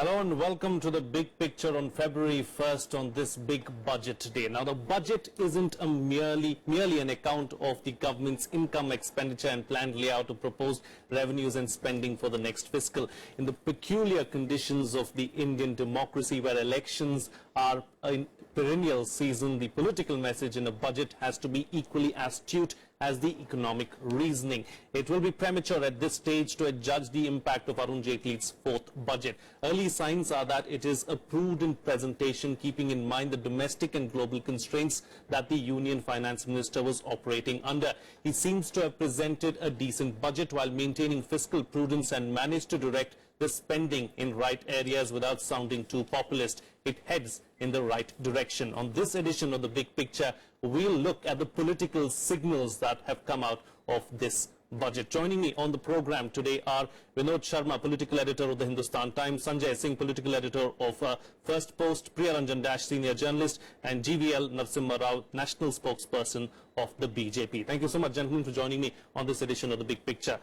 Hello and welcome to the Big Picture on February 1st on this big budget day. Now the budget isn't merely an account of the government's income, expenditure and planned layout of proposed revenues and spending for the next fiscal. In the peculiar conditions of the Indian democracy where elections are in perennial season, the political message in a budget has to be equally astute as the economic reasoning. It will be premature at this stage to judge the impact of Arun Jaitley's fourth budget. Early signs are that it is a prudent presentation, keeping in mind the domestic and global constraints that the Union Finance Minister was operating under. He seems to have presented a decent budget while maintaining fiscal prudence and managed to direct the spending in right areas without sounding too populist. It heads in the right direction. On this edition of the Big Picture, we'll look at the political signals that have come out of this budget. Joining me on the program today are Vinod Sharma, political editor of the Hindustan Times, Sanjay Singh, political editor of First Post, Priya Ranjan Dash, senior journalist, and GVL Narasimha Rao, national spokesperson of the BJP. Thank you so much, gentlemen, for joining me on this edition of the Big Picture.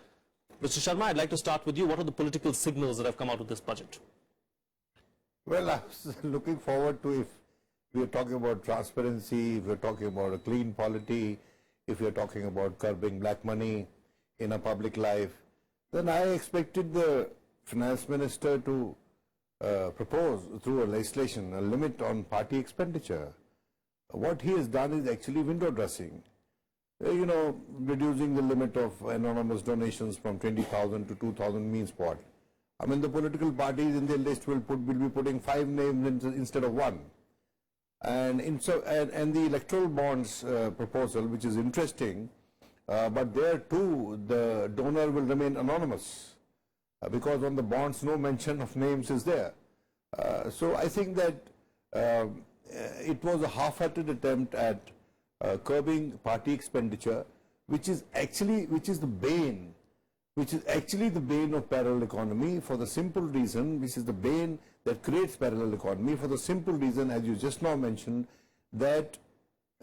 Mr. Sharma, I'd like to start with you. What are the political signals that have come out of this budget? Well, I was looking forward to, if we are talking about transparency, if we are talking about a clean polity, if we are talking about curbing black money in a public life, then I expected the finance minister to propose through a legislation a limit on party expenditure. What he has done is actually window dressing. Reducing the limit of anonymous donations from 20,000 to 2,000 means what? I mean, the political parties in their list will be putting 5 names instead of 1. And the electoral bonds proposal, which is interesting, but there too the donor will remain anonymous because on the bonds no mention of names is there. So I think that it was a half-hearted attempt at curbing party expenditure, which is the bane of parallel economy, for the simple reason, which is the bane that creates parallel economy, for the simple reason, as you just now mentioned, that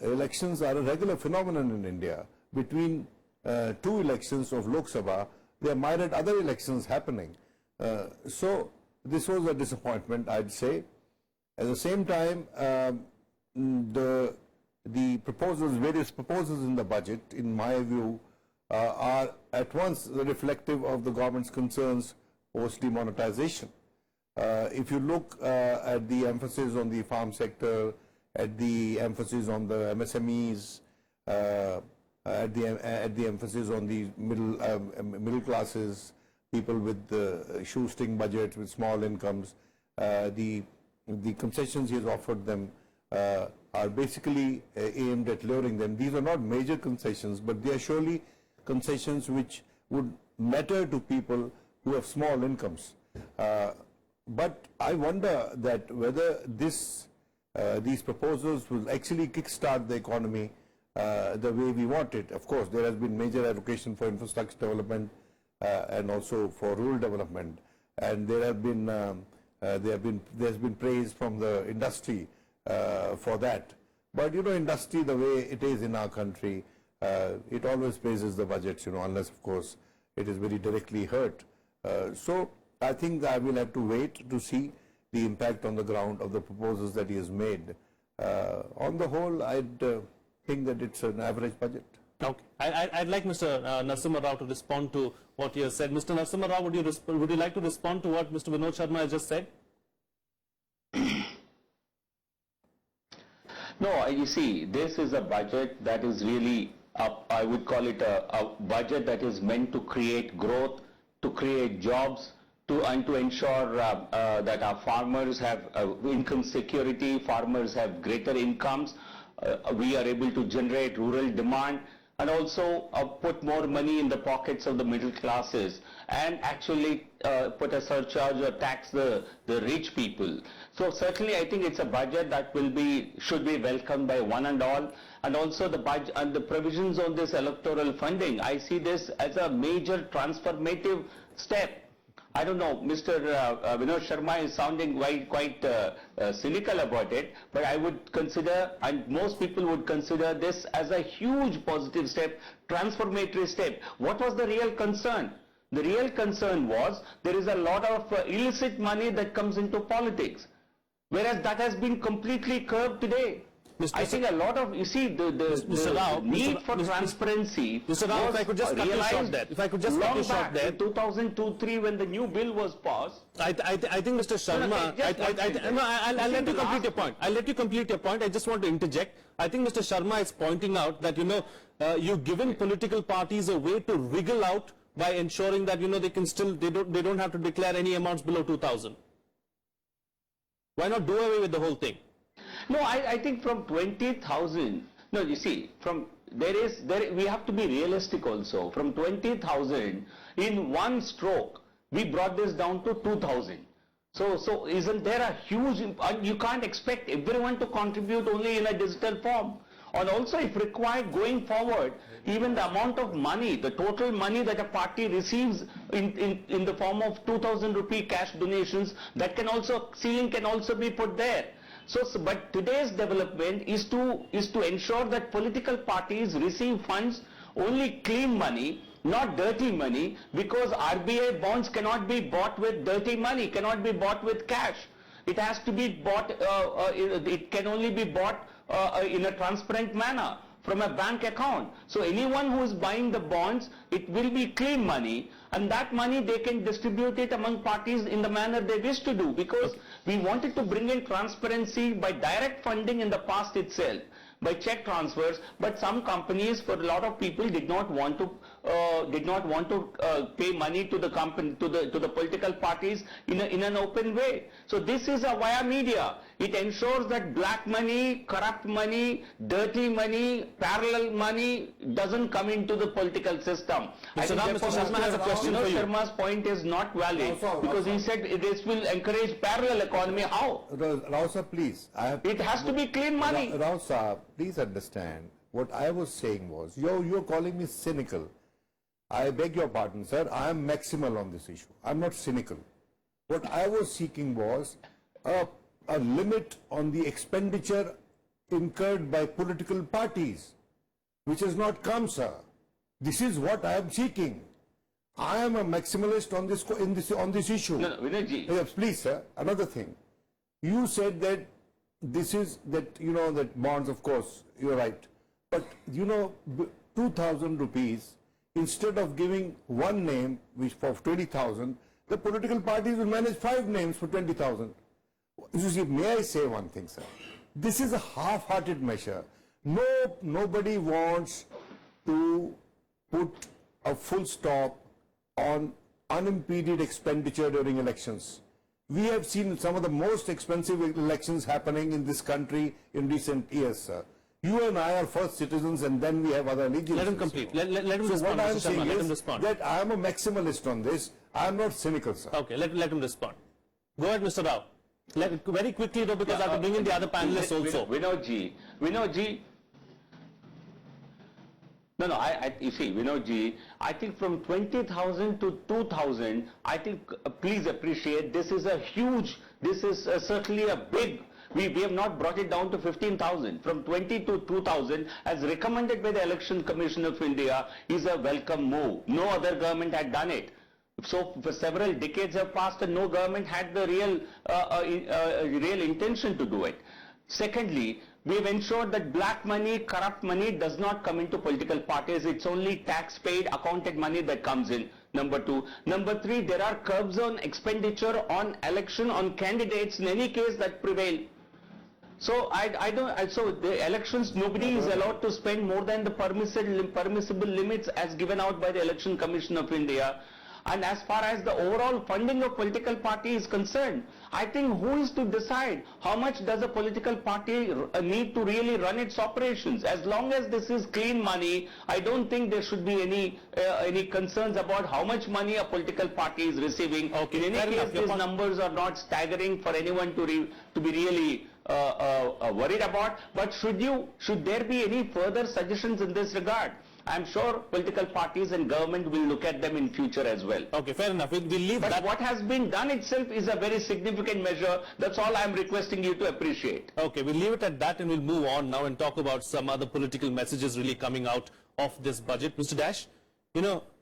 elections are a regular phenomenon in India. Between 2 elections of Lok Sabha, there might have other elections happening. So this was a disappointment, I'd say. At the same time, the proposals, various proposals in the budget, in my view, are at once reflective of the government's concerns post demonetization. If you look at the emphasis on the farm sector, at the emphasis on the MSMEs, at the emphasis on the middle classes, people with shoestring budgets, with small incomes, the concessions he has offered them are basically aimed at luring them. These are not major concessions, but they are surely concessions which would matter to people who have small incomes. But I wonder that whether these proposals will actually kickstart the economy the way we want it. Of course, there has been major allocation for infrastructure development and also for rural development, and there's been praise from the industry for that. But industry, the way it is in our country, it always praises the budget, unless of course it is very directly hurt. So I think I will have to wait to see the impact on the ground of the proposals that he has made. On the whole, I'd think that it's an average budget. Okay. I'd like Mr. Narasimha Rao to respond to what you have said. Mr. Narasimha Rao, would you like to respond to what Mr. Vinod Sharma has just said? No, you see, this is a budget that is really, I would call it a budget that is meant to create growth, to create jobs, and to ensure that our farmers have income security, farmers have greater incomes, we are able to generate rural demand, and also put more money in the pockets of the middle classes, and actually put a surcharge or tax the rich people. So certainly I think it's a budget that should be welcomed by one and all, and also the budget and the provisions on this electoral funding. I see this as a major transformative step. I don't know, Mr. Vinod Sharma is sounding quite cynical about it, but I would consider, and most people would consider, this as a huge positive step, transformatory step. What was the real concern? The real concern was there is a lot of illicit money that comes into politics, whereas that has been completely curbed today. I think a lot of, you see, the Rao, need for transparency Mr. Rao, if I could just cut you short realized there. If I could just cut you long short back there. in 2002-3 when the new bill was passed. I think Mr. Sharma, I'll let you complete your point. I'll let you complete your point. I just want to interject. I think Mr. Sharma is pointing out that, you've given political parties a way to wriggle out by ensuring that, they can still, they don't have to declare any amounts below 2,000. Why not do away with the whole thing? No, I think from 20,000, no, you see, we have to be realistic also. From 20,000, in one stroke, we brought this down to 2,000. So isn't there a huge, you can't expect everyone to contribute only in a digital form. And also, if required going forward, even the amount of money, the total money that a party receives in the form of 2,000 rupee cash donations, that can also, ceiling can also be put there. But today's development is to ensure that political parties receive funds, only clean money, not dirty money, because RBI bonds cannot be bought with dirty money, cannot be bought with cash. It has to be bought, it can only be bought in a transparent manner from a bank account. So anyone who is buying the bonds, it will be clean money, and that money they can distribute it among parties in the manner they wish to do, because we wanted to bring in transparency by direct funding in the past itself, by check transfers, but some companies, for a lot of people, did not want to pay money to the company, to the political parties in an open way. So this is a via media. It ensures that black money, corrupt money, dirty money, parallel money doesn't come into the political system. Mr. Sharma has a question for you. Sharma's point is not valid because he said this will encourage parallel economy. How? Rao sir, please. It has to be clean money. Rao sir, please understand. What I was saying was, you're calling me cynical. I beg your pardon, sir. I am maximal on this issue. I'm not cynical. What I was seeking was a limit on the expenditure incurred by political parties, which has not come, sir. This is what I am seeking. I am a maximalist on this issue. No, Vinayji. Yes, please, sir. Another thing. You said that that bonds, of course, you're right. But 2,000 rupees, instead of giving one name, which for 20,000, the political parties will manage 5 names for 20,000. You see, may I say one thing, sir? This is a half-hearted measure. Nobody wants to put a full stop on unimpeded expenditure during elections. We have seen some of the most expensive elections happening in this country in recent years, sir. You and I are first citizens, and then we have other allegiances. Let him complete. Let him respond. What I am Mr. saying Sharma, let him is respond. that I am a maximalist on this. I am not cynical, sir. Okay, let him respond. Go ahead, Mr. Rao. Very quickly though, because I have to bring in the other panelists also. Vinodji. No, you see, Vinodji, I think from 20,000 to 2,000, I think, please appreciate, this is certainly a big, we have not brought it down to 15,000. From 20 to 2,000, as recommended by the Election Commission of India, is a welcome move. No other government had done it. So for several decades have passed and no government had the real intention to do it. Secondly, we have ensured that black money, corrupt money does not come into political parties. It's only tax-paid, accounted money that comes in. Number 2. Number 3, there are curbs on expenditure on election, on candidates in any case that prevail. So so the elections, nobody is allowed to spend more than the permissible limits as given out by the Election Commission of India. And as far as the overall funding of political party is concerned, I think who is to decide how much does a political party need to really run its operations? As long as this is clean money, I don't think there should be any concerns about how much money a political party is receiving. Okay, in any case, these numbers are not staggering for anyone to be really worried about. But should there be any further suggestions in this regard? I'm sure political parties and government will look at them in future as well. Okay, fair enough. We'll leave but that. What has been done itself is a very significant measure. That's all I'm requesting you to appreciate. Okay, we'll leave it at that and we'll move on now and talk about some other political messages really coming out of this budget. Mr. Dash,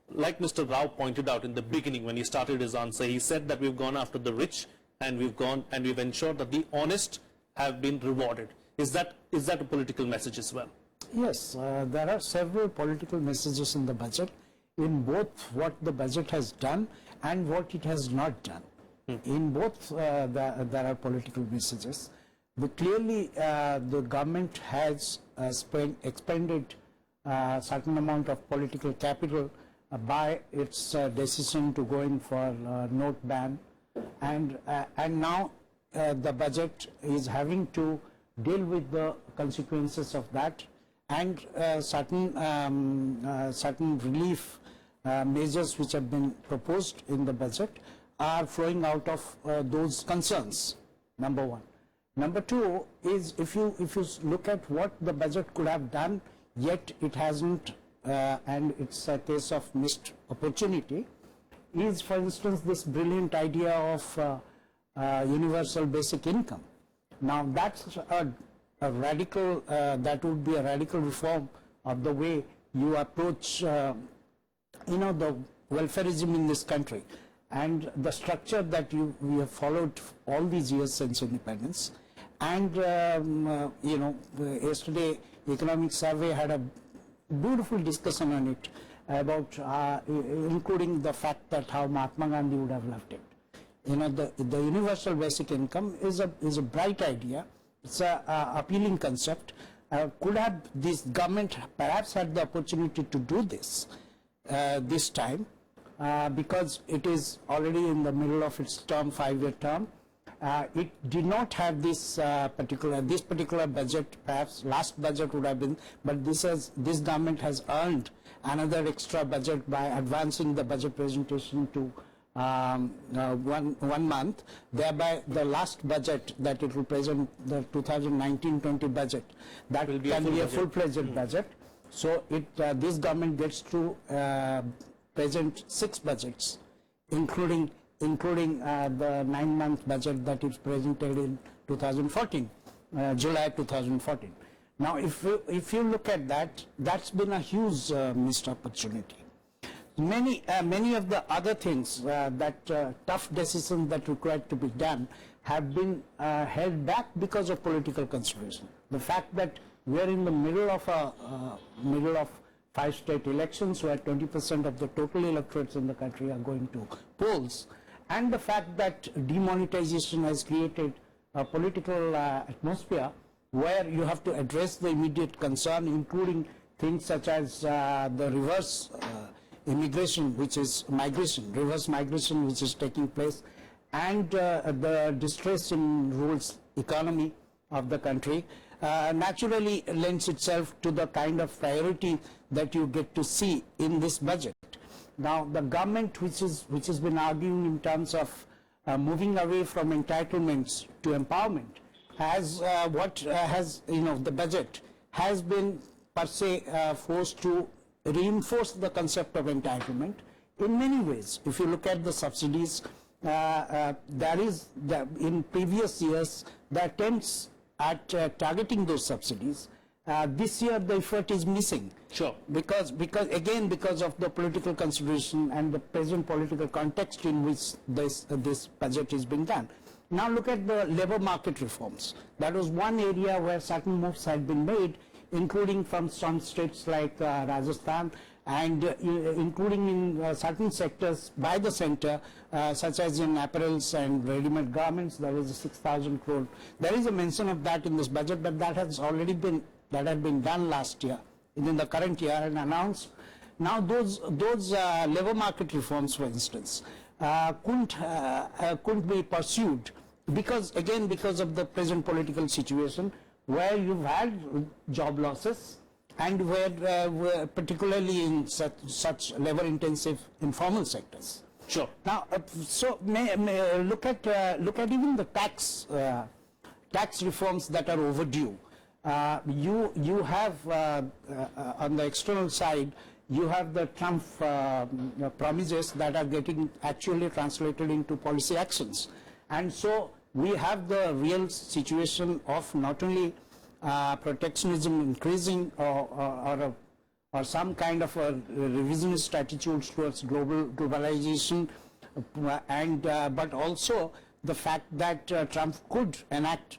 like Mr. Rao pointed out in the beginning when he started his answer, he said that we've gone after the rich and we've ensured that the honest have been rewarded. Is that a political message as well? Yes, there are several political messages in the budget, in both what the budget has done and what it has not done. In both, there are political messages. Clearly, the government has expended a certain amount of political capital by its decision to go in for note ban, and now the budget is having to deal with the consequences of that, and certain relief measures which have been proposed in the budget are flowing out of those concerns, number one. Number two is, if you look at what the budget could have done, yet it hasn't, and it's a case of missed opportunity, is, for instance, this brilliant idea of universal basic income. Now that's a radical, that would be a radical reform of the way you approach, the welfareism in this country, and the structure that we have followed all these years since independence. And yesterday Economic Survey had a beautiful discussion on it about including the fact that how Mahatma Gandhi would have loved it. The universal basic income is a bright idea. It's a appealing concept. Could have this government perhaps had the opportunity to do this this time, because it is already in the middle of its term, 5-year term. It did not have this particular budget. Perhaps last budget would have been, but this government has earned another extra budget by advancing the budget presentation to 1 month. Thereby, the last budget that it will present, the 2019-20 budget, that can be a full-fledged budget. So this government gets to present 6 budgets, including the 9-month budget that is presented in 2014, July 2014. Now, if you look at that, that's been a huge missed opportunity. Many of the other things tough decisions that required to be done have been held back because of political consideration. The fact that we are in the middle of 5 state elections where 20% of the total electorates in the country are going to polls, and the fact that demonetization has created a political atmosphere where you have to address the immediate concern, including things such as the reverse immigration, which is reverse migration, which is taking place, and the distress in rural economy of the country, naturally lends itself to the kind of priority that you get to see in this budget. Now, the government, which has been arguing in terms of moving away from entitlements to empowerment, the budget has been per se forced to reinforce the concept of entitlement in many ways. If you look at the subsidies, in previous years, the attempts at targeting those subsidies, this year the effort is missing. Sure. Because of the political consideration and the present political context in which this budget is being done. Now look at the labor market reforms. That was one area where certain moves had been made, including from some states like Rajasthan, and including in certain sectors by the center, such as in apparels and ready-made garments. There was a 6,000 crore. There is a mention of that in this budget, but that has already been done last year, in the current year, and announced. Now those labor market reforms, for instance, couldn't be pursued because of the present political situation, where you've had job losses, and where particularly in such labor-intensive informal sectors. Sure. Now, so look at even the tax reforms that are overdue. You have on the external side, you have the Trump promises that are getting actually translated into policy actions, and so we have the real situation of not only protectionism increasing or or some kind of a revisionist attitudes towards globalization, but also the fact that Trump could enact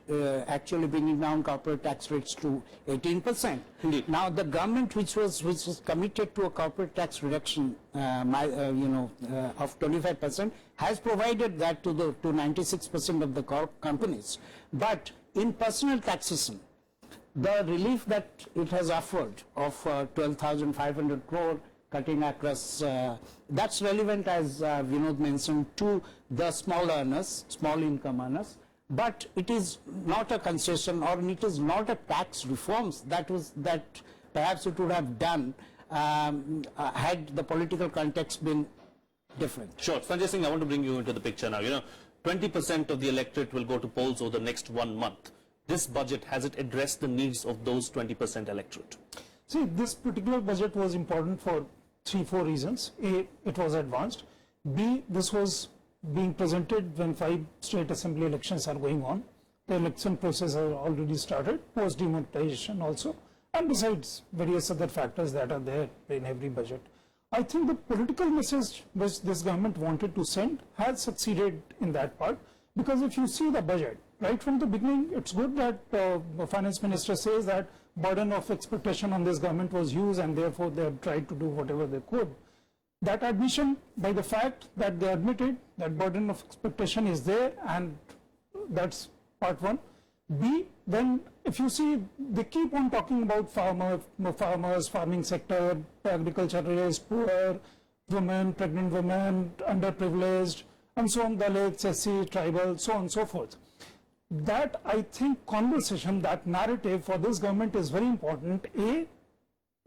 actually bringing down corporate tax rates to 18%. Indeed. Now the government, which was committed to a corporate tax reduction, of 25%, has provided that to 96% of the companies. But in personal taxation, the relief that it has offered of 12,500 crore cutting across, that's relevant, as Vinod mentioned, to the small earners, small income earners, but it is not a concession, or it is not a tax reforms that perhaps it would have done had the political context been different. Sure. Sanjay Singh, I want to bring you into the picture now. 20% of the electorate will go to polls over the next 1 month. This budget, has it addressed the needs of those 20% electorate? See, this particular budget was important for 3-4 reasons. A, it was advanced. B, this was being presented when 5 state assembly elections are going on. The election process has already started, post demonetization also, and besides various other factors that are there in every budget. I think the political message which this government wanted to send has succeeded in that part, because if you see the budget, right from the beginning, it's good that the finance minister says that burden of expectation on this government was huge and therefore they have tried to do whatever they could. That admission, by the fact that they admitted that burden of expectation is there, and that's part one. B, then if you see, they keep on talking about farmers, farming sector, agriculturalists, poor, women, pregnant women, underprivileged, and so on, Dalits, SC, tribal, so on and so forth. That, I think, conversation, that narrative for this government is very important. A,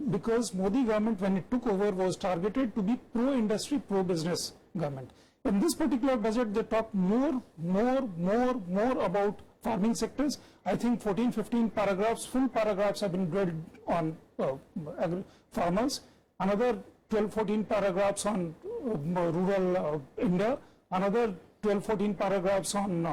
because Modi government, when it took over, was targeted to be pro-industry, pro-business government. In this particular budget, they talk more about farming sectors. I think 14-15 paragraphs, full paragraphs have been read on farmers. Another 12-14 paragraphs on rural India. Another 12-14 paragraphs on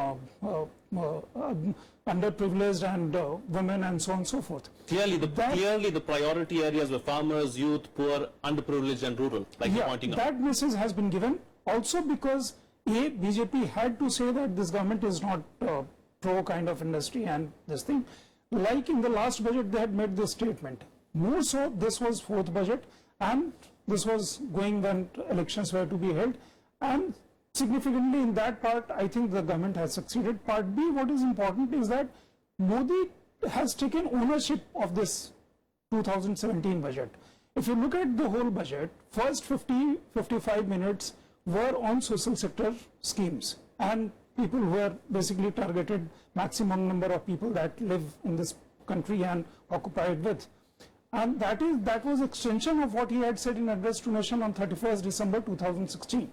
underprivileged and women, and so on and so forth. Clearly, the priority areas were farmers, youth, poor, underprivileged and rural, like you're pointing out. That message has been given. Also because A, BJP had to say that this government is not pro kind of industry and this thing. Like in the last budget, they had made this statement. More so, this was fourth budget, and this was going when elections were to be held. And significantly in that part, I think the government has succeeded. Part B, what is important is that Modi has taken ownership of this 2017 budget. If you look at the whole budget, first 50-55 minutes were on social sector schemes, and people were basically targeted, maximum number of people that live in this country and occupy it with. And that was extension of what he had said in Address to Nation on 31st December 2016.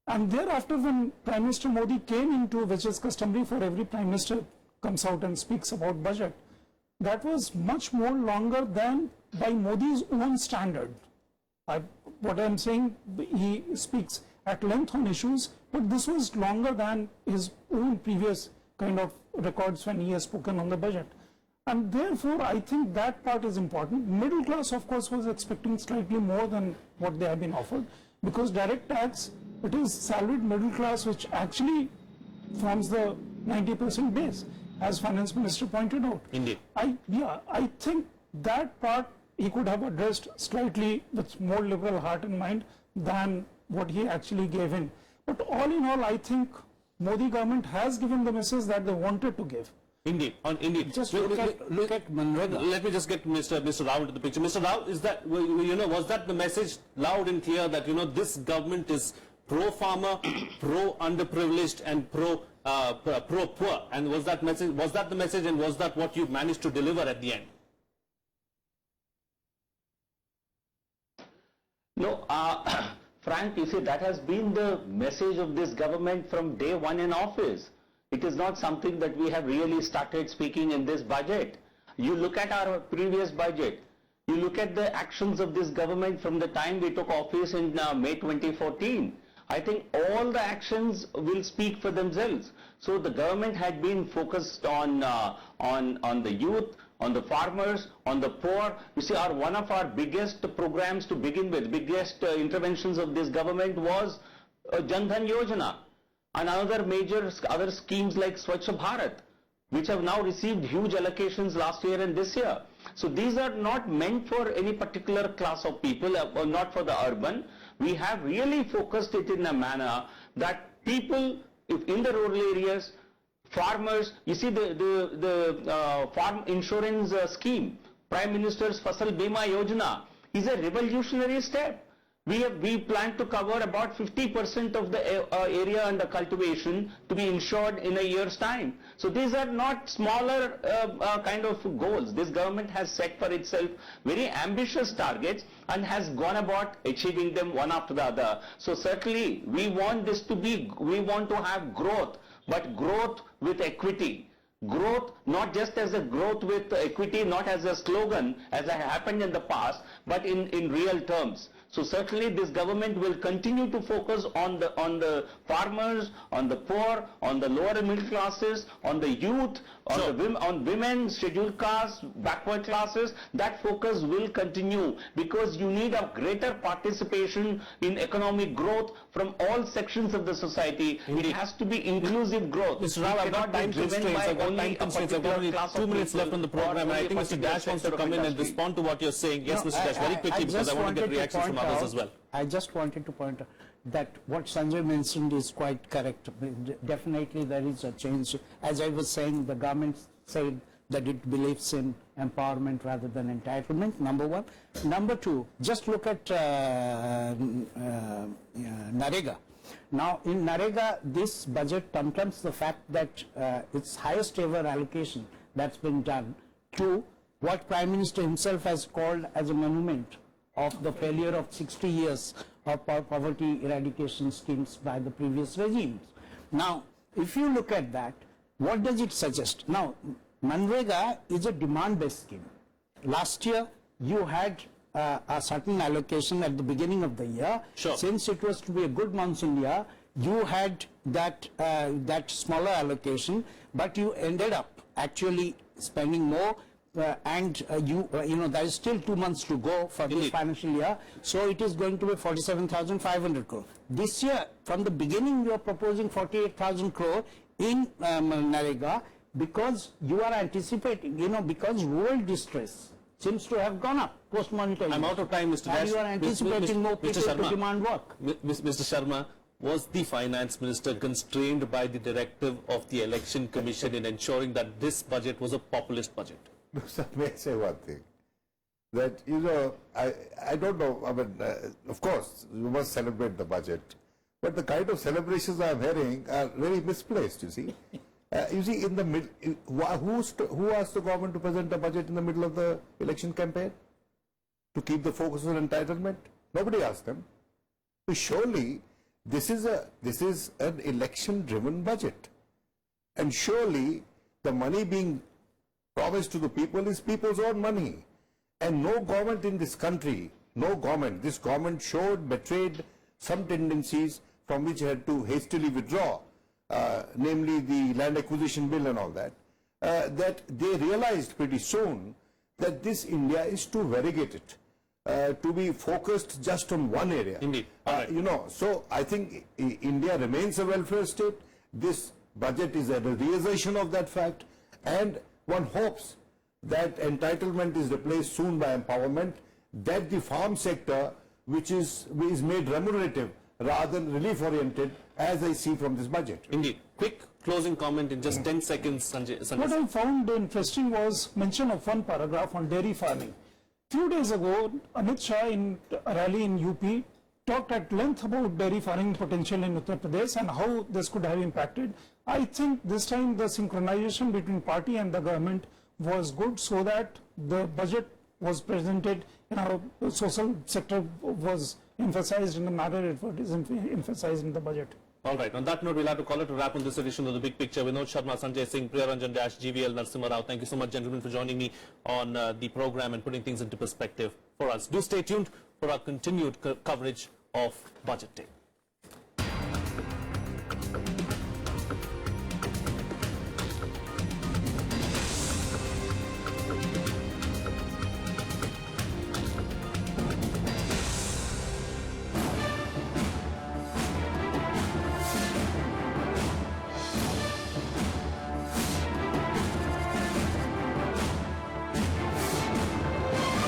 And thereafter, when Prime Minister Modi came into, which is customary for every Prime Minister comes out and speaks about budget, that was much more longer than by Modi's own standard. What I'm saying, he speaks at length on issues, but this was longer than his own previous kind of records when he has spoken on the budget. And therefore, I think that part is important. Middle class, of course, was expecting slightly more than what they have been offered, because direct tax, it is salaried middle class which actually forms the 90% base, as Finance Minister pointed out. Indeed. I think that part he could have addressed slightly with more liberal heart and mind than what he actually gave in. But all in all, I think Modi government has given the message that they wanted to give. Indeed, indeed. Just look at Manrega. Let me just get Mr. Rao into the picture. Mr. Rao, is that, was that the message loud and clear that, this government is pro-farmer, pro-underprivileged and pro-poor? And was that the message, and was that what you managed to deliver at the end? No, Frank, you see, that has been the message of this government from day one in office. It is not something that we have really started speaking in this budget. You look at our previous budget, you look at the actions of this government from the time we took office in May 2014. I think all the actions will speak for themselves. So the government had been focused on the youth, on the farmers, on the poor. You see, one of our biggest programs to begin with, biggest interventions of this government was Jan Dhan Yojana, and other schemes like Swachh Bharat, which have now received huge allocations last year and this year. So these are not meant for any particular class of people, or not for the urban. We have really focused it in a manner that people, if in the rural areas, farmers, you see the farm insurance scheme, Prime Minister's Fasal Bima Yojana is a revolutionary step. We plan to cover about 50% of the area under cultivation to be insured in a year's time. So these are not smaller kind of goals. This government has set for itself very ambitious targets and has gone about achieving them one after the other. So certainly we want to have growth, but growth with equity. Growth not just as a growth with equity, not as a slogan as happened in the past, but in real terms. So certainly this government will continue to focus on the farmers, on the poor, on the lower middle classes, on the youth, on women, scheduled castes, backward classes. That focus will continue because you need a greater participation in economic growth from all sections of the society. Indeed. It has to be inclusive growth. Mr. Rao, I've got time constraints. I've got only 2 minutes left on the program, and I think Mr. Dash wants to come in and respond to what you're saying. Yes, Mr. Dash, very quickly, because I want to get reactions from others as well. I just wanted to point out that what Sanjay mentioned is quite correct. Definitely there is a change. As I was saying, the government said that it believes in empowerment rather than entitlement, number one. Number two, just look at Narega. Now, in Narega, this budget contemplates the fact that it's highest ever allocation that's been done to what Prime Minister himself has called as a monument of the failure of 60 years of poverty eradication schemes by the previous regimes. Now, if you look at that, what does it suggest? Now, Manrega is a demand-based scheme. Last year, you had a certain allocation at the beginning of the year. Sure. Since it was to be a good monsoon year, you had that smaller allocation, but you ended up actually spending more. There is still 2 months to go for this financial year, so it is going to be 47,500 crore. This year, from the beginning, you are proposing 48,000 crore in Narega because you are anticipating, because rural distress seems to have gone up post-monetary. I'm out of time, Mr. Dash. And you are anticipating more people to demand work. Mr. Sharma, was the Finance Minister constrained by the directive of the Election Commission in ensuring that this budget was a populist budget? May I say one thing? That, I don't know, of course, you must celebrate the budget, but the kind of celebrations I'm hearing are very misplaced, you see. In the middle, who asked the government to present a budget in the middle of the election campaign? To keep the focus on entitlement? Nobody asked them. So surely, this is an election-driven budget. And surely, the money being promised to the people is people's own money. And no government in this country, this government betrayed some tendencies from which it had to hastily withdraw, namely the land acquisition bill and all that, that they realized pretty soon that this India is too variegated to be focused just on one area. Indeed. So I think India remains a welfare state. This budget is a realization of that fact, and one hopes that entitlement is replaced soon by empowerment, that the farm sector, which is made remunerative rather than relief-oriented, as I see from this budget. Indeed. Quick closing comment in just 10 seconds, Sanjay. What I found interesting was mention of one paragraph on dairy farming. Few days ago, Amit Shah in a rally in UP talked at length about dairy farming potential in Uttar Pradesh and how this could have impacted. I think this time the synchronization between party and the government was good, so that the budget was presented in our social sector was emphasized in the manner it was emphasized in the budget. All right. On that note, we'll have to call it a wrap on this edition of The Big Picture. Vinod Sharma, Sanjay Singh, Priyaranjan Dash, GVL Narasimha Rao. Thank you so much, gentlemen, for joining me on the program and putting things into perspective for us. Do stay tuned for our continued coverage of Budget Day.